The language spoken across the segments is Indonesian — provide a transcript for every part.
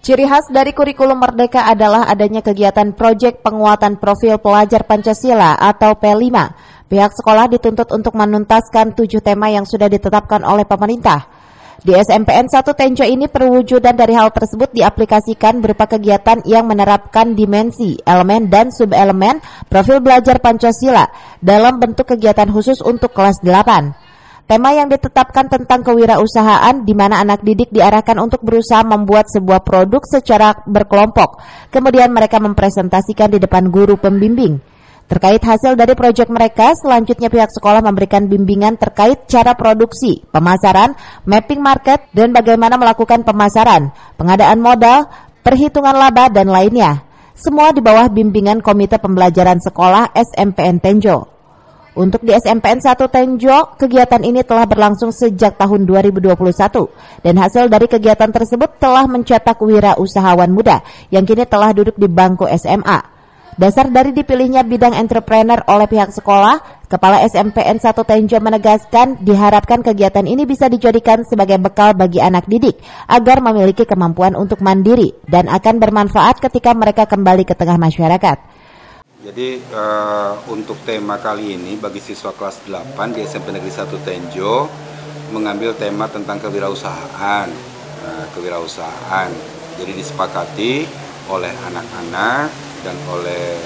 Ciri khas dari kurikulum Merdeka adalah adanya kegiatan proyek penguatan profil pelajar Pancasila atau P5. Pihak sekolah dituntut untuk menuntaskan 7 tema yang sudah ditetapkan oleh pemerintah. Di SMPN 1 Tenjo ini perwujudan dari hal tersebut diaplikasikan berupa kegiatan yang menerapkan dimensi, elemen, dan subelemen profil belajar Pancasila dalam bentuk kegiatan khusus untuk kelas 8. Tema yang ditetapkan tentang kewirausahaan di mana anak didik diarahkan untuk berusaha membuat sebuah produk secara berkelompok. Kemudian mereka mempresentasikan di depan guru pembimbing. Terkait hasil dari proyek mereka, selanjutnya pihak sekolah memberikan bimbingan terkait cara produksi, pemasaran, mapping market, dan bagaimana melakukan pemasaran, pengadaan modal, perhitungan laba, dan lainnya. Semua di bawah bimbingan Komite Pembelajaran Sekolah SMPN Tenjo. Untuk di SMPN 1 Tenjo, kegiatan ini telah berlangsung sejak tahun 2021 dan hasil dari kegiatan tersebut telah mencetak wirausahawan muda yang kini telah duduk di bangku SMA. Dasar dari dipilihnya bidang entrepreneur oleh pihak sekolah, Kepala SMPN 1 Tenjo menegaskan diharapkan kegiatan ini bisa dijadikan sebagai bekal bagi anak didik agar memiliki kemampuan untuk mandiri dan akan bermanfaat ketika mereka kembali ke tengah masyarakat. Jadi untuk tema kali ini bagi siswa kelas 8 di SMP Negeri 1 Tenjo mengambil tema tentang kewirausahaan. Kewirausahaan. Jadi disepakati oleh anak-anak dan oleh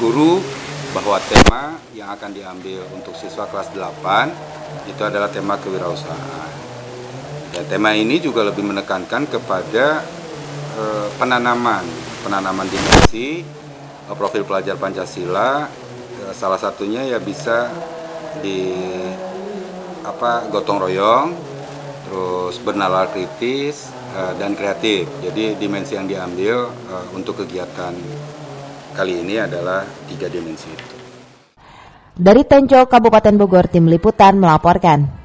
guru bahwa tema yang akan diambil untuk siswa kelas 8 itu adalah tema kewirausahaan. Dan tema ini juga lebih menekankan kepada penanaman dimensi profil pelajar Pancasila, salah satunya ya bisa di gotong royong, terus bernalar kritis dan kreatif. Jadi dimensi yang diambil untuk kegiatan kali ini adalah 3 dimensi itu. Dari Tenjo, Kabupaten Bogor, Tim Liputan melaporkan.